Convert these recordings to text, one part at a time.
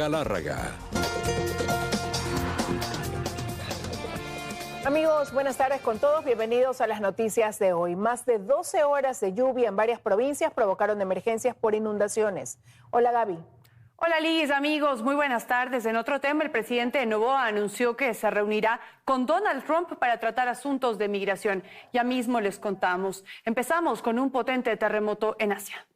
Galárraga. Amigos, buenas tardes con todos. Bienvenidos a las noticias de hoy. Más de 12 horas de lluvia en varias provincias provocaron emergencias por inundaciones. Hola, Gaby. Hola Liz, amigos, muy buenas tardes. En otro tema, el presidente de Noboa anunció que se reunirá con Donald Trump para tratar asuntos de migración. Ya mismo les contamos. Empezamos con un potente terremoto en Asia.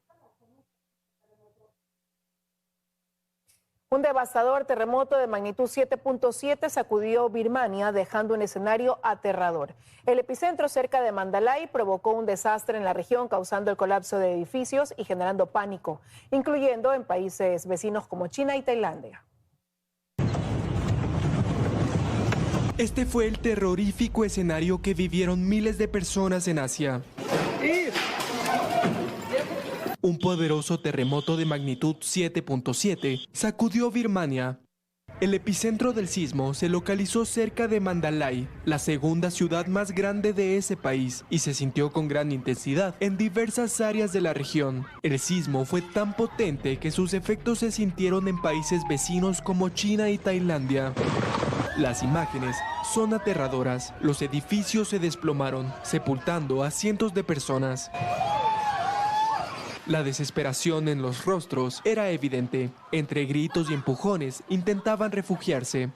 Un devastador terremoto de magnitud 7.7 sacudió Birmania, dejando un escenario aterrador. El epicentro cerca de Mandalay provocó un desastre en la región, causando el colapso de edificios y generando pánico, incluyendo en países vecinos como China y Tailandia. Este fue el terrorífico escenario que vivieron miles de personas en Asia. Un poderoso terremoto de magnitud 7.7 sacudió Birmania. El epicentro del sismo se localizó cerca de Mandalay, la segunda ciudad más grande de ese país, y se sintió con gran intensidad en diversas áreas de la región. El sismo fue tan potente que sus efectos se sintieron en países vecinos como China y Tailandia. Las imágenes son aterradoras. Los edificios se desplomaron, sepultando a cientos de personas. La desesperación en los rostros era evidente. Entre gritos y empujones intentaban refugiarse.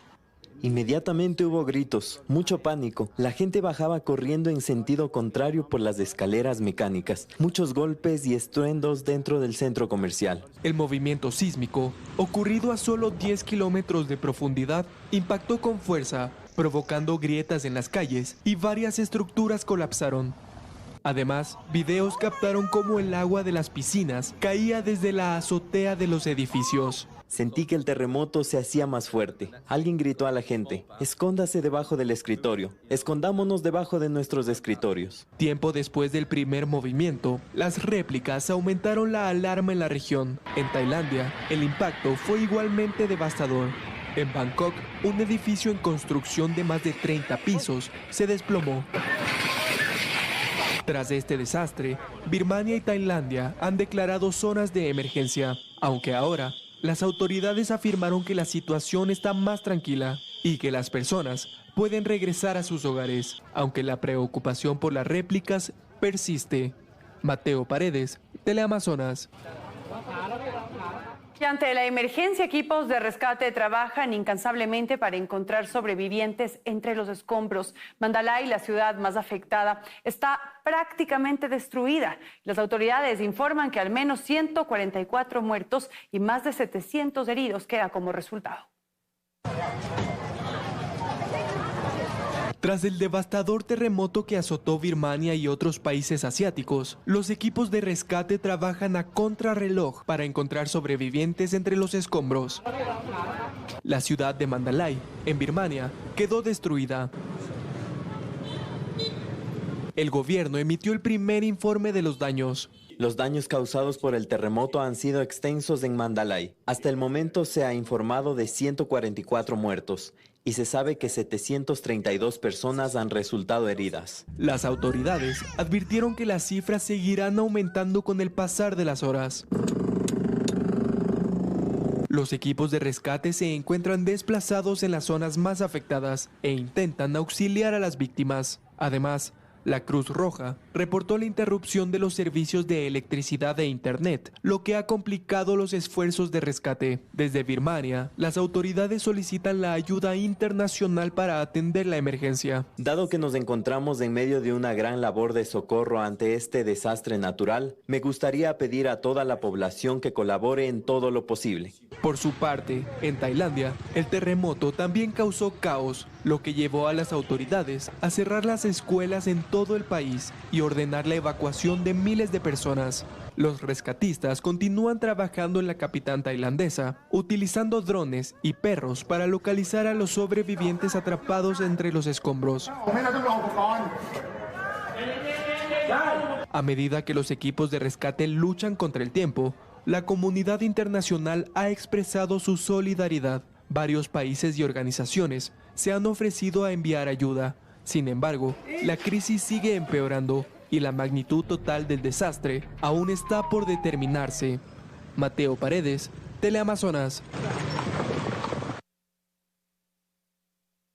Inmediatamente hubo gritos, mucho pánico. La gente bajaba corriendo en sentido contrario por las escaleras mecánicas. Muchos golpes y estruendos dentro del centro comercial. El movimiento sísmico, ocurrido a solo 10 kilómetros de profundidad, impactó con fuerza, provocando grietas en las calles y varias estructuras colapsaron. Además, videos captaron cómo el agua de las piscinas caía desde la azotea de los edificios. Sentí que el terremoto se hacía más fuerte. Alguien gritó a la gente: escóndase debajo del escritorio. Escondámonos debajo de nuestros escritorios. Tiempo después del primer movimiento, las réplicas aumentaron la alarma en la región. En Tailandia, el impacto fue igualmente devastador. En Bangkok, un edificio en construcción de más de 30 pisos se desplomó. Tras este desastre, Birmania y Tailandia han declarado zonas de emergencia, aunque ahora las autoridades afirmaron que la situación está más tranquila y que las personas pueden regresar a sus hogares, aunque la preocupación por las réplicas persiste. Mateo Paredes, Teleamazonas. Y ante la emergencia, equipos de rescate trabajan incansablemente para encontrar sobrevivientes entre los escombros. Mandalay, la ciudad más afectada, está prácticamente destruida. Las autoridades informan que al menos 144 muertos y más de 700 heridos quedan como resultado. Tras el devastador terremoto que azotó Birmania y otros países asiáticos, los equipos de rescate trabajan a contrarreloj para encontrar sobrevivientes entre los escombros. La ciudad de Mandalay, en Birmania, quedó destruida. El gobierno emitió el primer informe de los daños. Los daños causados por el terremoto han sido extensos en Mandalay. Hasta el momento se ha informado de 144 muertos y se sabe que 732 personas han resultado heridas. Las autoridades advirtieron que las cifras seguirán aumentando con el pasar de las horas. Los equipos de rescate se encuentran desplazados en las zonas más afectadas e intentan auxiliar a las víctimas. Además, la Cruz Roja reportó la interrupción de los servicios de electricidad e internet, lo que ha complicado los esfuerzos de rescate. Desde Birmania, las autoridades solicitan la ayuda internacional para atender la emergencia. Dado que nos encontramos en medio de una gran labor de socorro ante este desastre natural, me gustaría pedir a toda la población que colabore en todo lo posible. Por su parte, en Tailandia, el terremoto también causó caos, lo que llevó a las autoridades a cerrar las escuelas en todo el país y ordenar la evacuación de miles de personas. Los rescatistas continúan trabajando en la capital tailandesa, utilizando drones y perros para localizar a los sobrevivientes atrapados entre los escombros. A medida que los equipos de rescate luchan contra el tiempo, la comunidad internacional ha expresado su solidaridad. Varios países y organizaciones se han ofrecido a enviar ayuda. Sin embargo, la crisis sigue empeorando y la magnitud total del desastre aún está por determinarse. Mateo Paredes, Teleamazonas.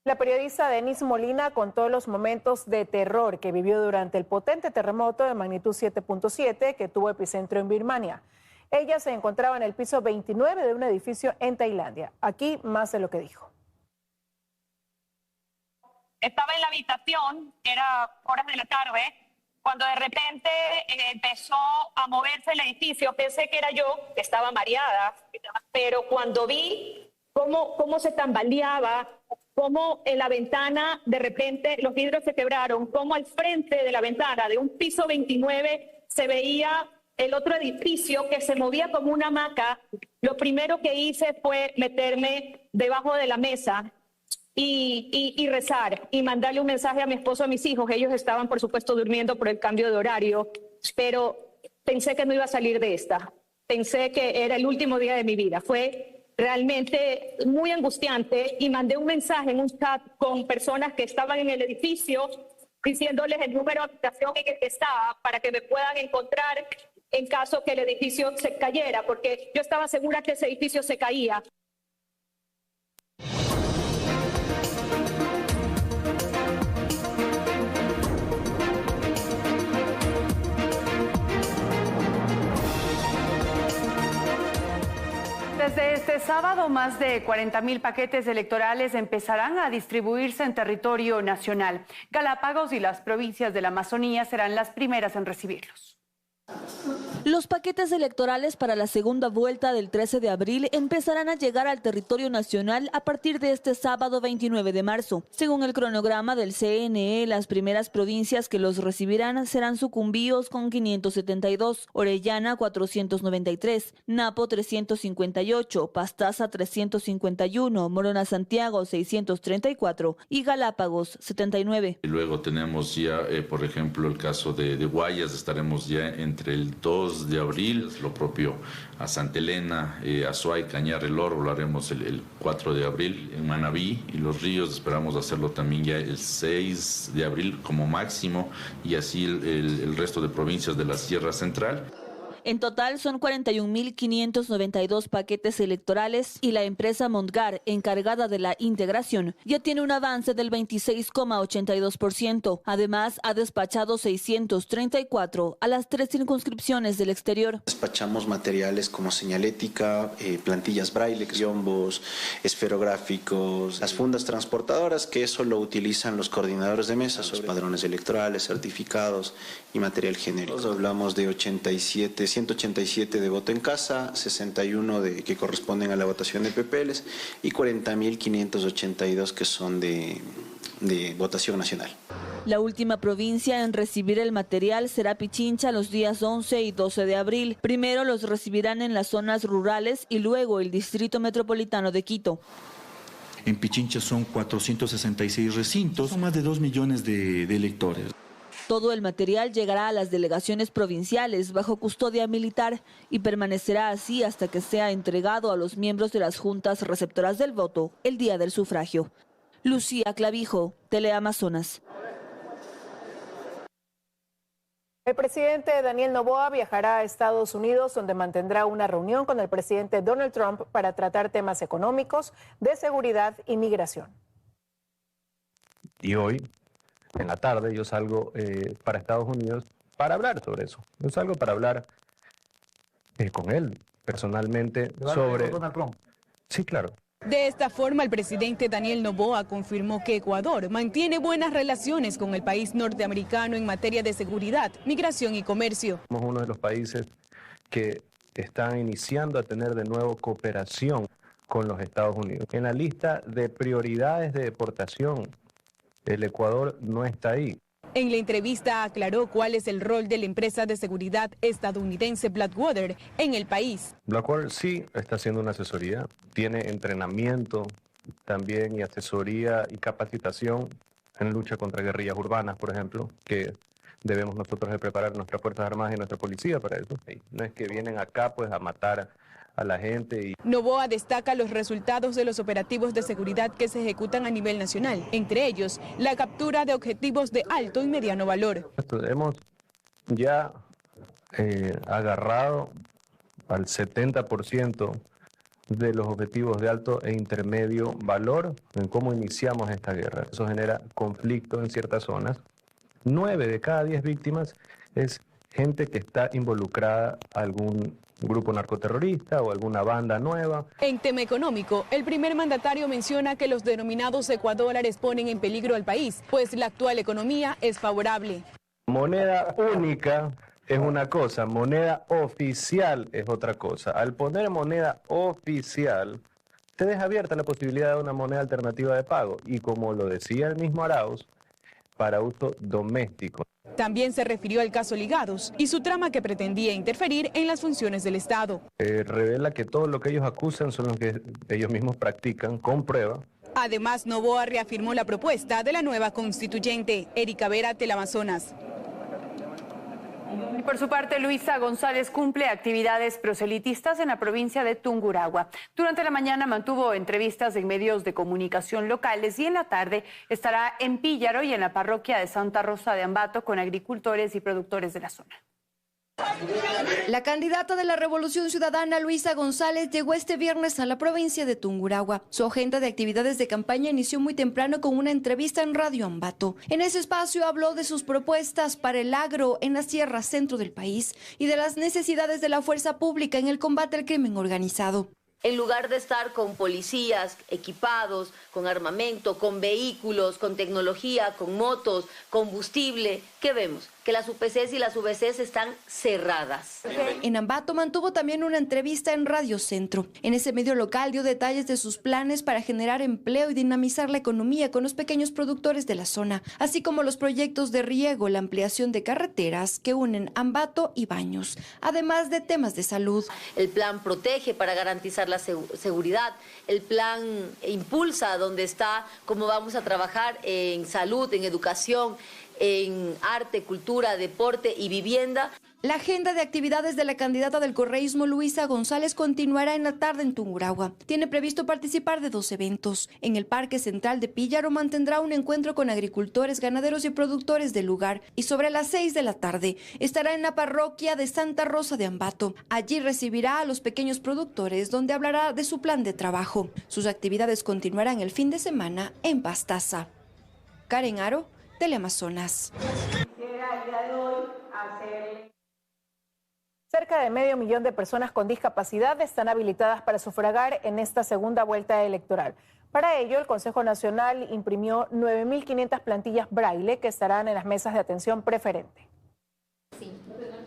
La periodista Denise Molina contó los momentos de terror que vivió durante el potente terremoto de magnitud 7.7 que tuvo epicentro en Birmania. Ella se encontraba en el piso 29 de un edificio en Tailandia. Aquí más de lo que dijo. Estaba en la habitación, era horas de la tarde, cuando de repente empezó a moverse el edificio. Pensé que era yo, que estaba mareada, pero cuando vi cómo se tambaleaba, cómo en la ventana de repente los vidrios se quebraron, cómo al frente de la ventana de un piso 29 se veía el otro edificio que se movía como una hamaca, lo primero que hice fue meterme debajo de la mesa y rezar y mandarle un mensaje a mi esposo, a mis hijos. Ellos estaban, por supuesto, durmiendo por el cambio de horario, pero pensé que no iba a salir de esta. Pensé que era el último día de mi vida. Fue realmente muy angustiante y mandé un mensaje en un chat con personas que estaban en el edificio diciéndoles el número de habitación en el que estaba para que me puedan encontrar en caso que el edificio se cayera, porque yo estaba segura que ese edificio se caía. Desde este sábado, más de 40,000 paquetes electorales empezarán a distribuirse en territorio nacional. Galápagos y las provincias de la Amazonía serán las primeras en recibirlos. Los paquetes electorales para la segunda vuelta del 13 de abril empezarán a llegar al territorio nacional a partir de este sábado 29 de marzo. Según el cronograma del CNE, las primeras provincias que los recibirán serán Sucumbíos con 572, Orellana 493, Napo 358, Pastaza 351, Morona Santiago 634 y Galápagos 79. Y luego tenemos ya, por ejemplo, el caso de Guayas, estaremos ya entre el 2 de abril, lo propio a Santa Elena, Azuay, Cañar, El Oro, lo haremos el 4 de abril en Manabí, y Los Ríos esperamos hacerlo también ya el 6 de abril como máximo, y así el resto de provincias de la Sierra Central. En total son 41.592 paquetes electorales y la empresa Montgar, encargada de la integración, ya tiene un avance del 26,82%. Además, ha despachado 634 a las 3 circunscripciones del exterior. Despachamos materiales como señalética, plantillas braille, yombos, esferográficos, las fundas transportadoras, que eso lo utilizan los coordinadores de mesa, los padrones electorales, certificados y material genérico. Hablamos de 187 de voto en casa, 61 que corresponden a la votación de PPLs y 40.582 que son de votación nacional. La última provincia en recibir el material será Pichincha los días 11 y 12 de abril. Primero los recibirán en las zonas rurales y luego el Distrito Metropolitano de Quito. En Pichincha son 466 recintos, son más de 2 millones de electores. Todo el material llegará a las delegaciones provinciales bajo custodia militar y permanecerá así hasta que sea entregado a los miembros de las juntas receptoras del voto el día del sufragio. Lucía Clavijo, Teleamazonas. El presidente Daniel Noboa viajará a Estados Unidos, donde mantendrá una reunión con el presidente Donald Trump para tratar temas económicos, de seguridad y migración. Y hoy, en la tarde, yo salgo para Estados Unidos para hablar sobre eso. Yo salgo para hablar con él personalmente sobre... Donald Trump. Sí, claro. De esta forma, el presidente Daniel Noboa confirmó que Ecuador mantiene buenas relaciones con el país norteamericano en materia de seguridad, migración y comercio. Somos uno de los países que están iniciando a tener de nuevo cooperación con los Estados Unidos. En la lista de prioridades de deportación, el Ecuador no está ahí. En la entrevista aclaró cuál es el rol de la empresa de seguridad estadounidense Blackwater en el país. Blackwater sí está haciendo una asesoría, tiene entrenamiento también y asesoría y capacitación en lucha contra guerrillas urbanas, por ejemplo, que debemos nosotros de preparar nuestras Fuerzas Armadas y nuestra policía para eso. No es que vienen acá pues a matar a la gente. Noboa destaca los resultados de los operativos de seguridad que se ejecutan a nivel nacional, entre ellos la captura de objetivos de alto y mediano valor. Hemos ya agarrado al 70% de los objetivos de alto e intermedio valor en cómo iniciamos esta guerra. Eso genera conflicto en ciertas zonas. 9 de cada 10 víctimas es gente que está involucrada a algún grupo narcoterrorista o alguna banda nueva. En tema económico, el primer mandatario menciona que los denominados ecuadólares ponen en peligro al país, pues la actual economía es favorable. Moneda única es una cosa, moneda oficial es otra cosa. Al poner moneda oficial, se deja abierta la posibilidad de una moneda alternativa de pago y, como lo decía el mismo Arauz, para uso doméstico. También se refirió al caso Ligados y su trama que pretendía interferir en las funciones del Estado. Revela que todo lo que ellos acusan son lo que ellos mismos practican con prueba. Además, Noboa reafirmó la propuesta de la nueva constituyente. Erika Vera, Teleamazonas. Y por su parte, Luisa González cumple actividades proselitistas en la provincia de Tungurahua. Durante la mañana mantuvo entrevistas en medios de comunicación locales y en la tarde estará en Píllaro y en la parroquia de Santa Rosa de Ambato con agricultores y productores de la zona. La candidata de la Revolución Ciudadana, Luisa González, llegó este viernes a la provincia de Tungurahua. Su agenda de actividades de campaña inició muy temprano con una entrevista en Radio Ambato. En ese espacio habló de sus propuestas para el agro en la sierra centro del país y de las necesidades de la fuerza pública en el combate al crimen organizado. En lugar de estar con policías equipados, con armamento, con vehículos, con tecnología, con motos, combustible, ¿qué vemos? Que las UPCs y las VCs están cerradas. En Ambato mantuvo también una entrevista en Radio Centro. En ese medio local dio detalles de sus planes para generar empleo y dinamizar la economía con los pequeños productores de la zona, así como los proyectos de riego, la ampliación de carreteras que unen Ambato y Baños, además de temas de salud. El plan protege para garantizar la seguridad, el plan impulsa donde está cómo vamos a trabajar en salud, en educación, en arte, cultura, deporte y vivienda. La agenda de actividades de la candidata del correísmo Luisa González continuará en la tarde en Tungurahua. Tiene previsto participar de 2 eventos. En el Parque Central de Píllaro mantendrá un encuentro con agricultores, ganaderos y productores del lugar. Y sobre las 6 de la tarde estará en la parroquia de Santa Rosa de Ambato. Allí recibirá a los pequeños productores, donde hablará de su plan de trabajo. Sus actividades continuarán el fin de semana en Pastaza. Karen Aro, Teleamazonas. Cerca de 500.000 de personas con discapacidad están habilitadas para sufragar en esta segunda vuelta electoral. Para ello, el Consejo Nacional imprimió 9.500 plantillas braille que estarán en las mesas de atención preferente.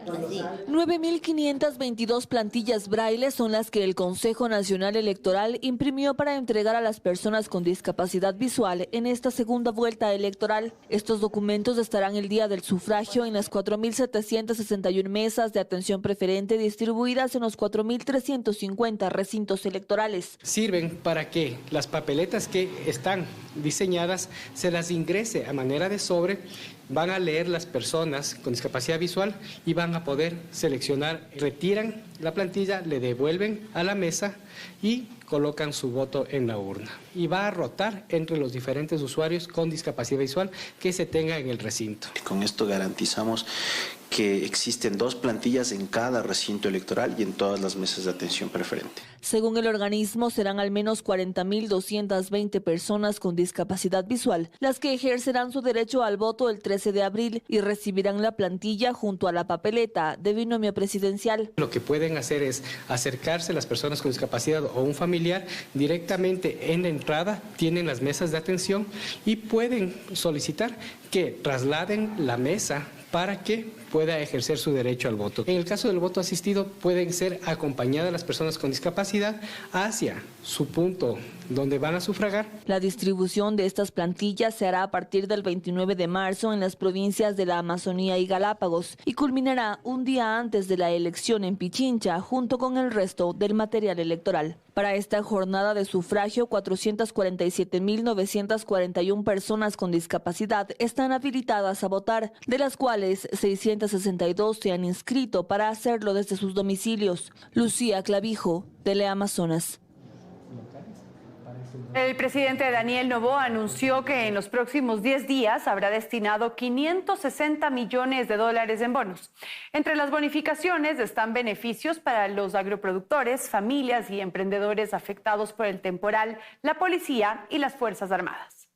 9.522 plantillas braille son las que el Consejo Nacional Electoral imprimió para entregar a las personas con discapacidad visual en esta segunda vuelta electoral. Estos documentos estarán el día del sufragio en las 4.761 mesas de atención preferente distribuidas en los 4.350 recintos electorales. Sirven para que las papeletas que están diseñadas se las ingrese a manera de sobre. Van a leer las personas con discapacidad visual y van a poder seleccionar, retiran la plantilla, le devuelven a la mesa y colocan su voto en la urna. Y va a rotar entre los diferentes usuarios con discapacidad visual que se tenga en el recinto. Con esto garantizamos que existen 2 plantillas en cada recinto electoral y en todas las mesas de atención preferente. Según el organismo, serán al menos 40.220 personas con discapacidad visual las que ejercerán su derecho al voto el 13 de abril y recibirán la plantilla junto a la papeleta de binomio presidencial. Lo que pueden hacer es acercarse a las personas con discapacidad o un familiar directamente en la entrada, tienen las mesas de atención y pueden solicitar que trasladen la mesa para que pueda ejercer su derecho al voto. En el caso del voto asistido, pueden ser acompañadas las personas con discapacidad hacia su punto donde van a sufragar. La distribución de estas plantillas se hará a partir del 29 de marzo en las provincias de la Amazonía y Galápagos y culminará un día antes de la elección en Pichincha junto con el resto del material electoral. Para esta jornada de sufragio, 447.941 personas con discapacidad están habilitadas a votar, de las cuales 662 se han inscrito para hacerlo desde sus domicilios. Lucía Clavijo, Teleamazonas. El presidente Daniel Noboa anunció que en los próximos 10 días habrá destinado 560 millones de dólares en bonos. Entre las bonificaciones están beneficios para los agroproductores, familias y emprendedores afectados por el temporal, la policía y las Fuerzas Armadas.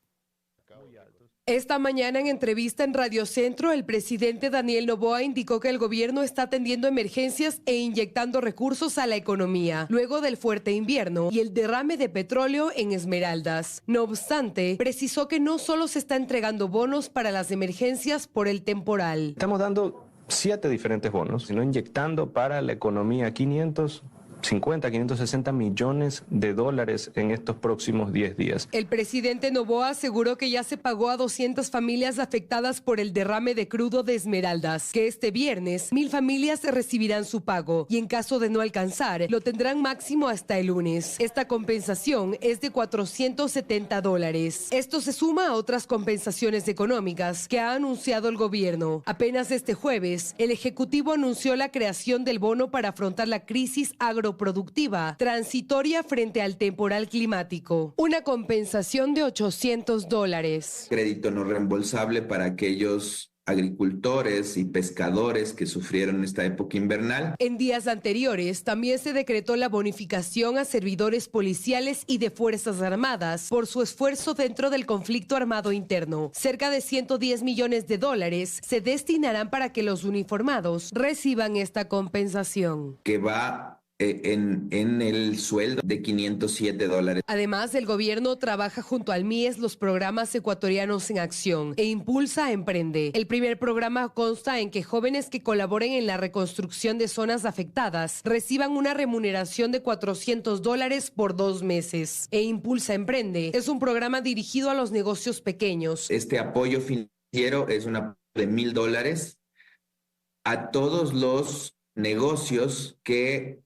Esta mañana en entrevista en Radio Centro, el presidente Daniel Noboa indicó que el gobierno está atendiendo emergencias e inyectando recursos a la economía, luego del fuerte invierno y el derrame de petróleo en Esmeraldas. No obstante, precisó que no solo se está entregando bonos para las emergencias por el temporal. Estamos dando 7 diferentes bonos, sino inyectando para la economía 560 millones de dólares en estos próximos 10 días. El presidente Noboa aseguró que ya se pagó a 200 familias afectadas por el derrame de crudo de Esmeraldas, que este viernes 1,000 familias recibirán su pago y en caso de no alcanzar, lo tendrán máximo hasta el lunes. Esta compensación es de $470. Esto se suma a otras compensaciones económicas que ha anunciado el gobierno. Apenas este jueves, el Ejecutivo anunció la creación del bono para afrontar la crisis agroproductiva transitoria frente al temporal climático. Una compensación de $800. Crédito no reembolsable para aquellos agricultores y pescadores que sufrieron esta época invernal. En días anteriores también se decretó la bonificación a servidores policiales y de Fuerzas Armadas por su esfuerzo dentro del conflicto armado interno. Cerca de $110 millones se destinarán para que los uniformados reciban esta compensación. Que va en el sueldo de $507. Además, el gobierno trabaja junto al MIES los programas ecuatorianos en acción e Impulsa Emprende. El primer programa consta en que jóvenes que colaboren en la reconstrucción de zonas afectadas reciban una remuneración de $400 por 2 meses. E Impulsa Emprende es un programa dirigido a los negocios pequeños. Este apoyo financiero es un apoyo de $1,000 a todos los negocios que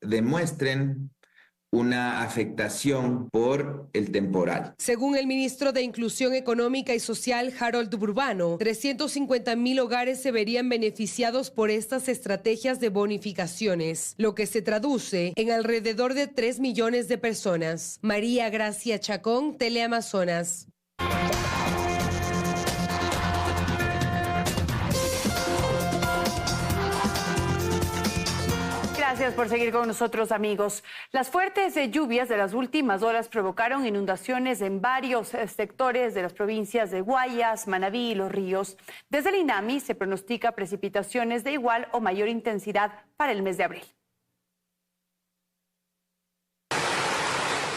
demuestren una afectación por el temporal. Según el ministro de Inclusión Económica y Social, Harold Burbano, 350,000 hogares se verían beneficiados por estas estrategias de bonificaciones, lo que se traduce en alrededor de 3 millones de personas. María Gracia Chacón, Teleamazonas. Gracias por seguir con nosotros, amigos. Las fuertes lluvias de las últimas horas provocaron inundaciones en varios sectores de las provincias de Guayas, Manabí y Los Ríos. Desde el INAMI se pronostica precipitaciones de igual o mayor intensidad para el mes de abril.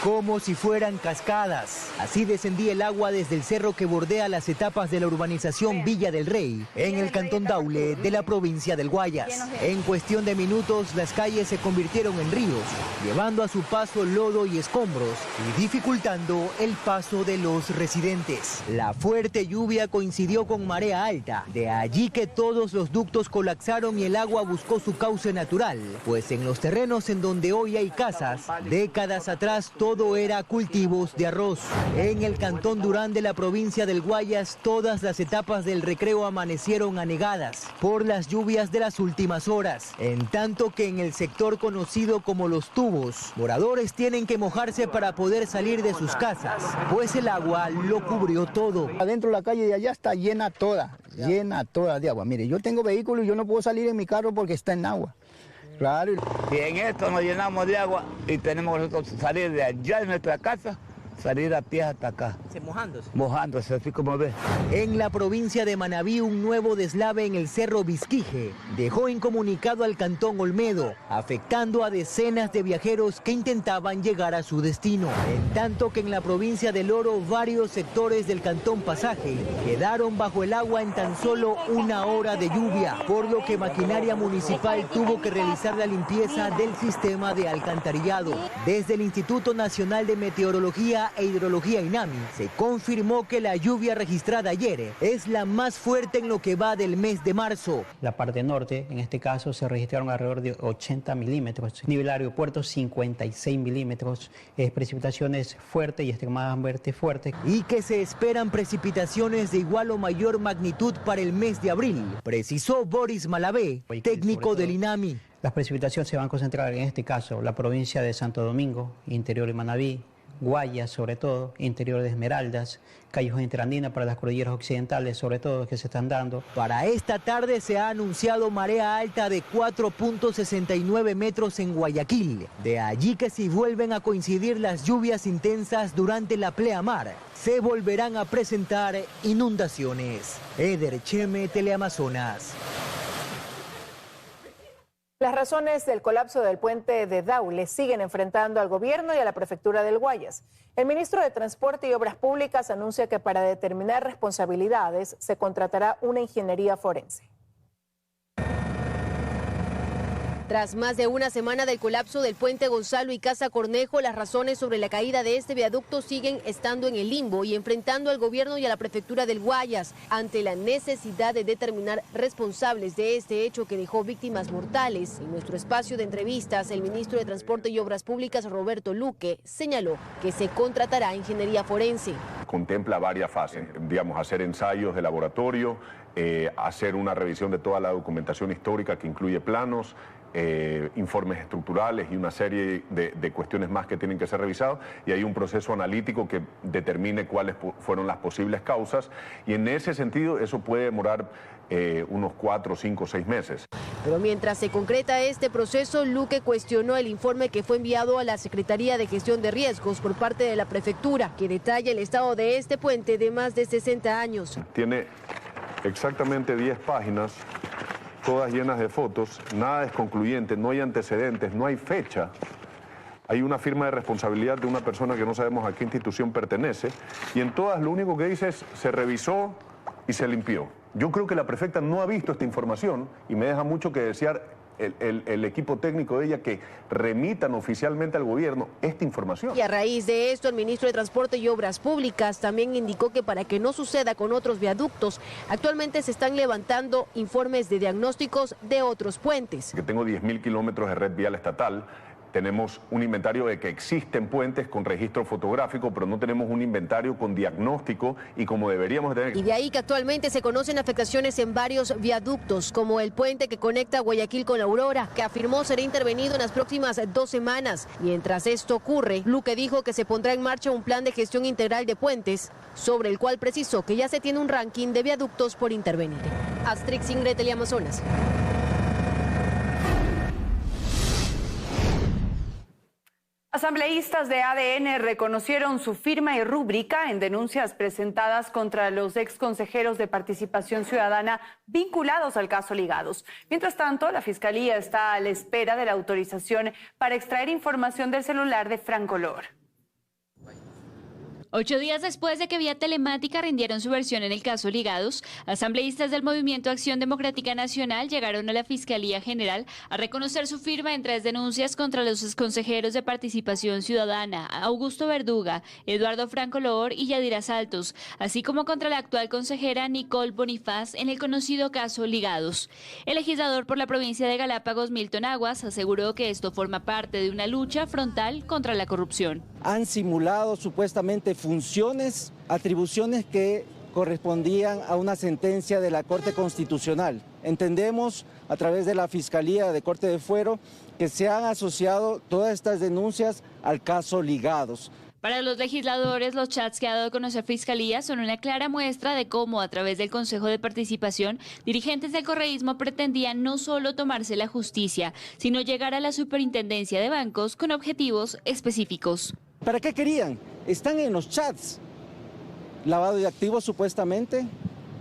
Como si fueran cascadas. Así descendía el agua desde el cerro que bordea las etapas de la urbanización Villa del Rey, en el cantón Daule de la provincia del Guayas. En cuestión de minutos, las calles se convirtieron en ríos, llevando a su paso lodo y escombros y dificultando el paso de los residentes. La fuerte lluvia coincidió con marea alta, de allí que todos los ductos colapsaron y el agua buscó su cauce natural, pues en los terrenos en donde hoy hay casas, décadas atrás todo era cultivos de arroz. En el cantón Durán de la provincia del Guayas, todas las etapas del recreo amanecieron anegadas por las lluvias de las últimas horas, en tanto que en el sector conocido como Los Tubos, moradores tienen que mojarse para poder salir de sus casas, pues el agua lo cubrió todo. Adentro la calle de allá está llena toda de agua. Mire, yo tengo vehículo y yo no puedo salir en mi carro porque está en agua. Claro. Y en esto nos llenamos de agua y tenemos nosotros salir de allá de nuestra casa, salir a pie hasta acá. ¿Mojándose? Mojándose, así como ves. En la provincia de Manabí, un nuevo deslave en el Cerro Vizquije dejó incomunicado al cantón Olmedo, afectando a decenas de viajeros que intentaban llegar a su destino. En tanto que en la provincia del Oro, varios sectores del cantón Pasaje quedaron bajo el agua en tan solo 1 hora de lluvia, por lo que maquinaria municipal tuvo que realizar la limpieza del sistema de alcantarillado. Desde el Instituto Nacional de Meteorología e Hidrología INAMI, se confirmó que la lluvia registrada ayer es la más fuerte en lo que va del mes de marzo. La parte norte, en este caso, se registraron alrededor de 80 milímetros. Nivel aeropuerto, 56 milímetros. Precipitaciones fuertes y extremadamente fuertes. Y que se esperan precipitaciones de igual o mayor magnitud para el mes de abril, precisó Boris Malavé, técnico del INAMI. Las precipitaciones se van a concentrar en este caso la provincia de Santo Domingo, interior de Manabí, Guayas sobre todo, interior de Esmeraldas, Callejón Interandina para las cordilleras occidentales sobre todo que se están dando. Para esta tarde se ha anunciado marea alta de 4.69 metros en Guayaquil. De allí que si vuelven a coincidir las lluvias intensas durante la pleamar, se volverán a presentar inundaciones. Eder Cheme, Teleamazonas. Las razones del colapso del puente de Daule siguen enfrentando al gobierno y a la prefectura del Guayas. El ministro de Transporte y Obras Públicas anuncia que para determinar responsabilidades se contratará una ingeniería forense. Tras más de una semana del colapso del puente Gonzalo y Casa Cornejo, las razones sobre la caída de este viaducto siguen estando en el limbo y enfrentando al gobierno y a la prefectura del Guayas ante la necesidad de determinar responsables de este hecho que dejó víctimas mortales. En nuestro espacio de entrevistas, el ministro de Transporte y Obras Públicas, Roberto Luque, señaló que se contratará ingeniería forense. Contempla varias fases, digamos, hacer ensayos de laboratorio, hacer una revisión de toda la documentación histórica que incluye planos, informes estructurales y una serie de cuestiones más que tienen que ser revisados, y hay un proceso analítico que determine cuáles fueron las posibles causas, y en ese sentido eso puede demorar unos 4, 5, 6 meses. Pero mientras se concreta este proceso, Luque cuestionó el informe que fue enviado a la Secretaría de Gestión de Riesgos por parte de la prefectura, que detalla el estado de este puente de más de 60 años. Tiene exactamente 10 páginas, todas llenas de fotos, nada es concluyente, no hay antecedentes, no hay fecha. Hay una firma de responsabilidad de una persona que no sabemos a qué institución pertenece, y en todas lo único que dice es se revisó y se limpió. Yo creo que la prefecta no ha visto esta información y me deja mucho que desear el equipo técnico de ella que remitan oficialmente al gobierno esta información. Y a raíz de esto, el ministro de Transporte y Obras Públicas también indicó que para que no suceda con otros viaductos, actualmente se están levantando informes de diagnósticos de otros puentes. Que tengo 10.000 kilómetros de red vial estatal. Tenemos un inventario de que existen puentes con registro fotográfico, pero no tenemos un inventario con diagnóstico y como deberíamos tener. Y de ahí que actualmente se conocen afectaciones en varios viaductos, como el puente que conecta Guayaquil con la Aurora, que afirmó será intervenido en las próximas 2 semanas. Mientras esto ocurre, Luque dijo que se pondrá en marcha un plan de gestión integral de puentes, sobre el cual precisó que ya se tiene un ranking de viaductos por intervenir. Astrix Ingrid, Teleamazonas. Asambleístas de ADN reconocieron su firma y rúbrica en denuncias presentadas contra los exconsejeros de Participación Ciudadana vinculados al caso Ligados. Mientras tanto, la Fiscalía está a la espera de la autorización para extraer información del celular de Franco Lor. 8 días después de que vía telemática rindieron su versión en el caso Ligados, asambleístas del Movimiento Acción Democrática Nacional llegaron a la Fiscalía General a reconocer su firma en 3 denuncias contra los exconsejeros de Participación Ciudadana, Augusto Verduga, Eduardo Franco Lor y Yadira Saltos, así como contra la actual consejera Nicole Bonifaz en el conocido caso Ligados. El legislador por la provincia de Galápagos, Milton Aguas, aseguró que esto forma parte de una lucha frontal contra la corrupción. Han simulado supuestamente funciones, atribuciones que correspondían a una sentencia de la Corte Constitucional. Entendemos a través de la Fiscalía de Corte de Fuero que se han asociado todas estas denuncias al caso Ligados. Para los legisladores, los chats que ha dado a conocer Fiscalía son una clara muestra de cómo, a través del Consejo de Participación, dirigentes del correísmo pretendían no solo tomarse la justicia, sino llegar a la superintendencia de bancos con objetivos específicos. ¿Para qué querían? Están en los chats. Lavado de activos supuestamente.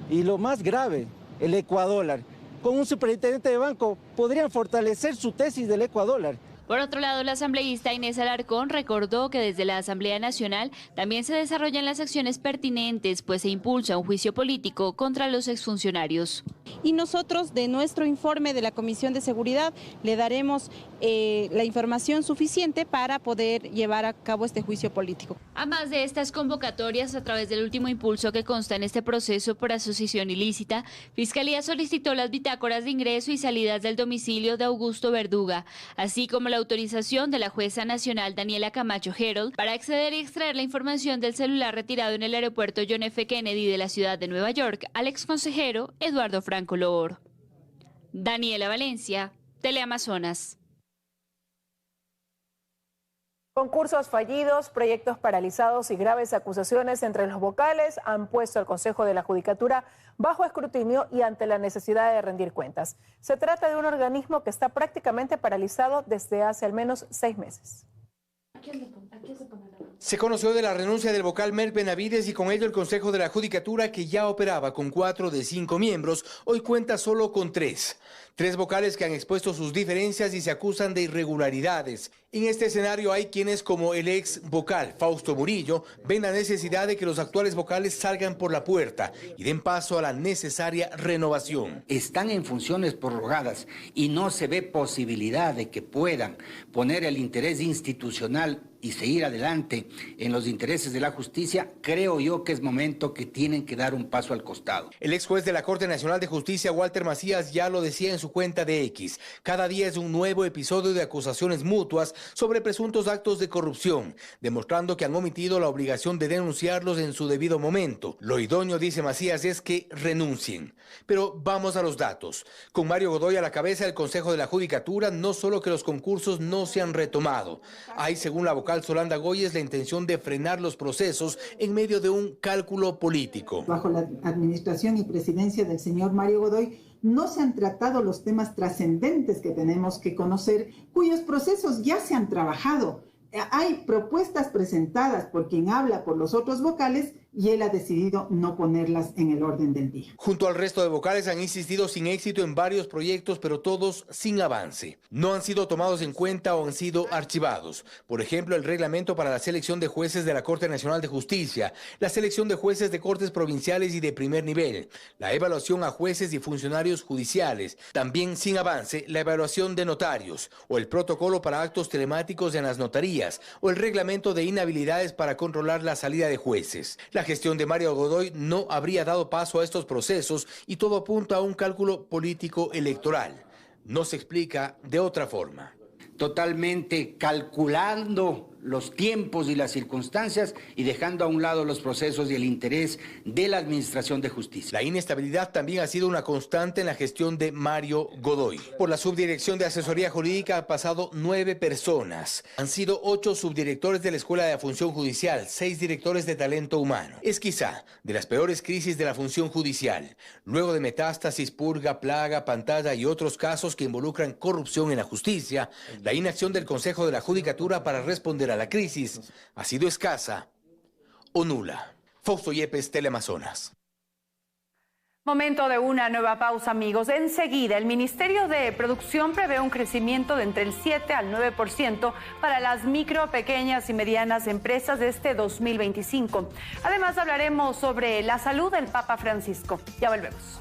Y lo más grave, el ecuadólar. Con un superintendente de banco podrían fortalecer su tesis del ecuadólar. Por otro lado, la asambleísta Inés Alarcón recordó que desde la Asamblea Nacional también se desarrollan las acciones pertinentes, pues se impulsa un juicio político contra los exfuncionarios. Y nosotros, de nuestro informe de la Comisión de Seguridad, le daremos la información suficiente para poder llevar a cabo este juicio político. A más de estas convocatorias, a través del último impulso que consta en este proceso por asociación ilícita, Fiscalía solicitó las bitácoras de ingreso y salidas del domicilio de Augusto Verduga, así como la autorización de la jueza nacional Daniela Camacho Herold para acceder y extraer la información del celular retirado en el aeropuerto John F. Kennedy de la ciudad de Nueva York al exconsejero Eduardo Franco Lor. Daniela Valencia, Teleamazonas. Concursos fallidos, proyectos paralizados y graves acusaciones entre los vocales han puesto al Consejo de la Judicatura bajo escrutinio y ante la necesidad de rendir cuentas. Se trata de un organismo que está prácticamente paralizado desde hace al menos 6 meses. Se conoció de la renuncia del vocal Merck Benavides y con ello el Consejo de la Judicatura, que ya operaba con 4 de 5 miembros, hoy cuenta solo con 3. 3 vocales que han expuesto sus diferencias y se acusan de irregularidades. En este escenario hay quienes, como el ex vocal Fausto Murillo, ven la necesidad de que los actuales vocales salgan por la puerta y den paso a la necesaria renovación. Están en funciones prorrogadas y no se ve posibilidad de que puedan poner el interés institucional y seguir adelante en los intereses de la justicia. Creo yo que es momento que tienen que dar un paso al costado. El ex juez de la Corte Nacional de Justicia, Walter Macías, ya lo decía en su cuenta de X. Cada día es un nuevo episodio de acusaciones mutuas sobre presuntos actos de corrupción, demostrando que han omitido la obligación de denunciarlos en su debido momento. Lo idóneo, dice Macías, es que renuncien. Pero vamos a los datos. Con Mario Godoy a la cabeza del Consejo de la Judicatura, no solo que los concursos no se han retomado. Hay, según la vocal Solanda Goyes, la intención de frenar los procesos en medio de un cálculo político. Bajo la administración y presidencia del señor Mario Godoy, no se han tratado los temas trascendentes que tenemos que conocer, cuyos procesos ya se han trabajado. Hay propuestas presentadas por quien habla por los otros vocales y él ha decidido no ponerlas en el orden del día. Junto al resto de vocales han insistido sin éxito en varios proyectos, pero todos sin avance. No han sido tomados en cuenta o han sido archivados. Por ejemplo, el reglamento para la selección de jueces de la Corte Nacional de Justicia, la selección de jueces de cortes provinciales y de primer nivel, la evaluación a jueces y funcionarios judiciales, también sin avance la evaluación de notarios, o el protocolo para actos telemáticos en las notarías, o el reglamento de inhabilidades para controlar la salida de jueces. La gestión de Mario Godoy no habría dado paso a estos procesos y todo apunta a un cálculo político electoral. No se explica de otra forma. Totalmente calculando los tiempos y las circunstancias y dejando a un lado los procesos y el interés de la Administración de Justicia. La inestabilidad también ha sido una constante en la gestión de Mario Godoy. Por la Subdirección de Asesoría Jurídica han pasado 9 personas. Han sido 8 subdirectores de la Escuela de la Función Judicial, 6 directores de talento humano. Es quizá de las peores crisis de la función judicial. Luego de metástasis, purga, plaga, pantalla y otros casos que involucran corrupción en la justicia, la inacción del Consejo de la Judicatura para responder a la crisis ha sido escasa o nula. Fausto Yepes, Teleamazonas. Momento de una nueva pausa, amigos. Enseguida, el Ministerio de Producción prevé un crecimiento de entre el 7 al 9% para las micro, pequeñas y medianas empresas de este 2025. Además, hablaremos sobre la salud del Papa Francisco. Ya volvemos.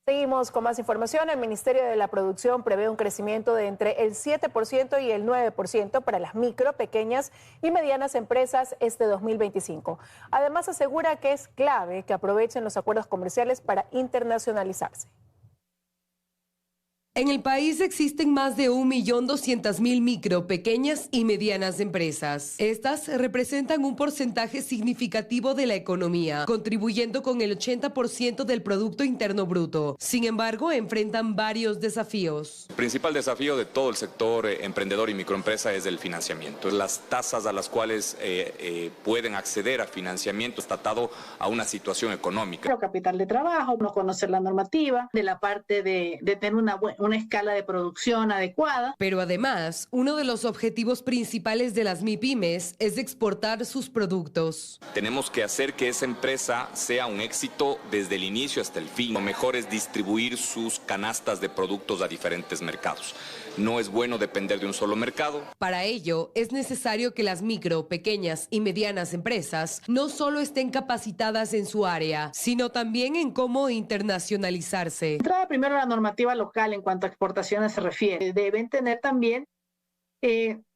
Seguimos con más información. El Ministerio de la Producción prevé un crecimiento de entre el 7% y el 9% para las micro, pequeñas y medianas empresas este 2025. Además, asegura que es clave que aprovechen los acuerdos comerciales para internacionalizarse. En el país existen más de 1.200.000 micro, pequeñas y medianas empresas. Estas representan un porcentaje significativo de la economía, contribuyendo con el 80% del Producto Interno Bruto. Sin embargo, enfrentan varios desafíos. El principal desafío de todo el sector emprendedor y microempresa es el financiamiento. Las tasas a las cuales pueden acceder a financiamiento está atado a una situación económica. Capital de trabajo, no conocer la normativa, de la parte de tener una escala de producción adecuada. Pero además, uno de los objetivos principales de las MIPYMES es exportar sus productos. Tenemos que hacer que esa empresa sea un éxito desde el inicio hasta el fin. Lo mejor es distribuir sus canastas de productos a diferentes mercados. No es bueno depender de un solo mercado. Para ello, es necesario que las micro, pequeñas y medianas empresas no solo estén capacitadas en su área, sino también en cómo internacionalizarse. Entrada primero la normativa local en cuanto a exportaciones se refiere. Deben tener también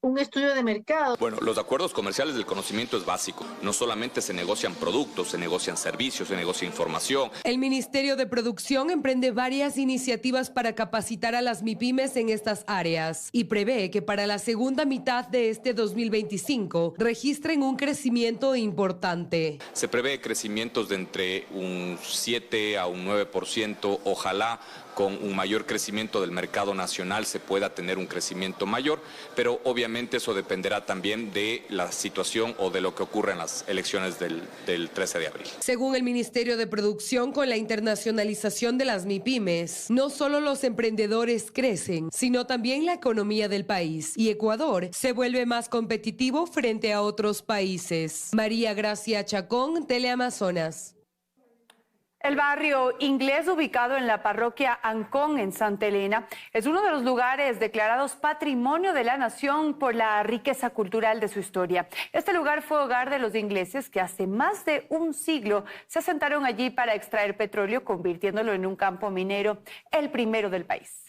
un estudio de mercado. Bueno, los acuerdos comerciales del conocimiento es básico. No solamente se negocian productos, se negocian servicios, se negocia información. El Ministerio de Producción emprende varias iniciativas para capacitar a las MIPYMES en estas áreas y prevé que para la segunda mitad de este 2025 registren un crecimiento importante. Se prevé crecimientos de entre un 7 a un 9%, ojalá con un mayor crecimiento del mercado nacional se pueda tener un crecimiento mayor, pero obviamente eso dependerá también de la situación o de lo que ocurra en las elecciones del 13 de abril. Según el Ministerio de Producción, con la internacionalización de las MIPYMES, no solo los emprendedores crecen, sino también la economía del país, y Ecuador se vuelve más competitivo frente a otros países. María Gracia Chacón, Teleamazonas. El barrio Inglés, ubicado en la parroquia Ancón, en Santa Elena, es uno de los lugares declarados Patrimonio de la Nación por la riqueza cultural de su historia. Este lugar fue hogar de los ingleses que hace más de un siglo se asentaron allí para extraer petróleo, convirtiéndolo en un campo minero, el primero del país.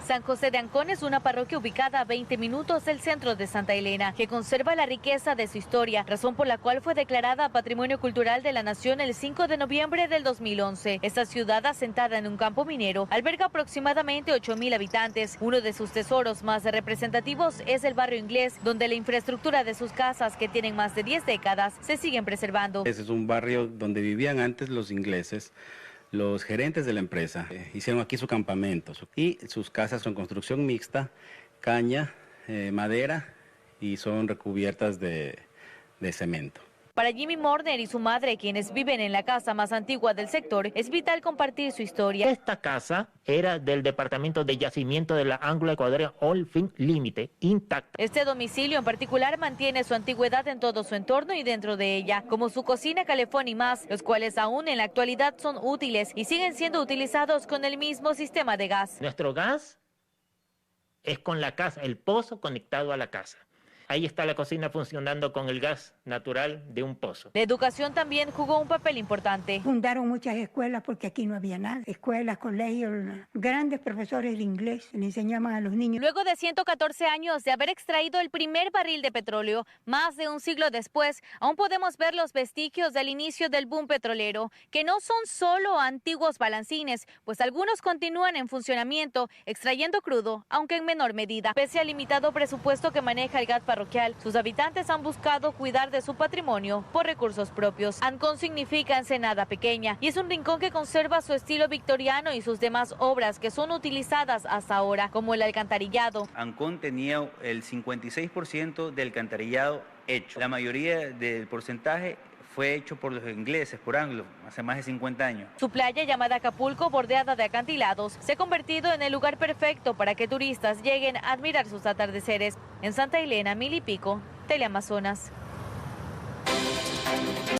San José de Ancón es una parroquia ubicada a 20 minutos del centro de Santa Elena, que conserva la riqueza de su historia, razón por la cual fue declarada Patrimonio Cultural de la Nación el 5 de noviembre del 2011. Esta ciudad, asentada en un campo minero, alberga aproximadamente 8,000 habitantes. Uno de sus tesoros más representativos es el barrio Inglés, donde la infraestructura de sus casas, que tienen más de 10 décadas, se siguen preservando. Ese es un barrio donde vivían antes los ingleses. Los gerentes de la empresa hicieron aquí su campamento y sus casas son construcción mixta, caña, madera y son recubiertas de cemento. Para Jimmy Morner y su madre, quienes viven en la casa más antigua del sector, es vital compartir su historia. Esta casa era del departamento de yacimiento de la Anglo Ecuadorian Oil Field Limited, intacta. Este domicilio en particular mantiene su antigüedad en todo su entorno y dentro de ella, como su cocina, calefón y más, los cuales aún en la actualidad son útiles y siguen siendo utilizados con el mismo sistema de gas. Nuestro gas es con la casa, el pozo conectado a la casa. Ahí está la cocina funcionando con el gas natural de un pozo. La educación también jugó un papel importante. Fundaron muchas escuelas porque aquí no había nada. Escuelas, colegios, grandes profesores de inglés le enseñaban a los niños. Luego de 114 años de haber extraído el primer barril de petróleo, más de un siglo después, aún podemos ver los vestigios del inicio del boom petrolero, que no son solo antiguos balancines, pues algunos continúan en funcionamiento, extrayendo crudo, aunque en menor medida. Pese al limitado presupuesto que maneja el gas parroquial, sus habitantes han buscado cuidar de su patrimonio por recursos propios. Ancón significa Ensenada pequeña y es un rincón que conserva su estilo victoriano y sus demás obras que son utilizadas hasta ahora, como el alcantarillado. Ancón tenía el 56% del alcantarillado hecho. La mayoría del porcentaje fue hecho por los ingleses, por Anglo, hace más de 50 años. Su playa, llamada Acapulco, bordeada de acantilados, se ha convertido en el lugar perfecto para que turistas lleguen a admirar sus atardeceres. En Santa Elena, 1000 y pico, Teleamazonas.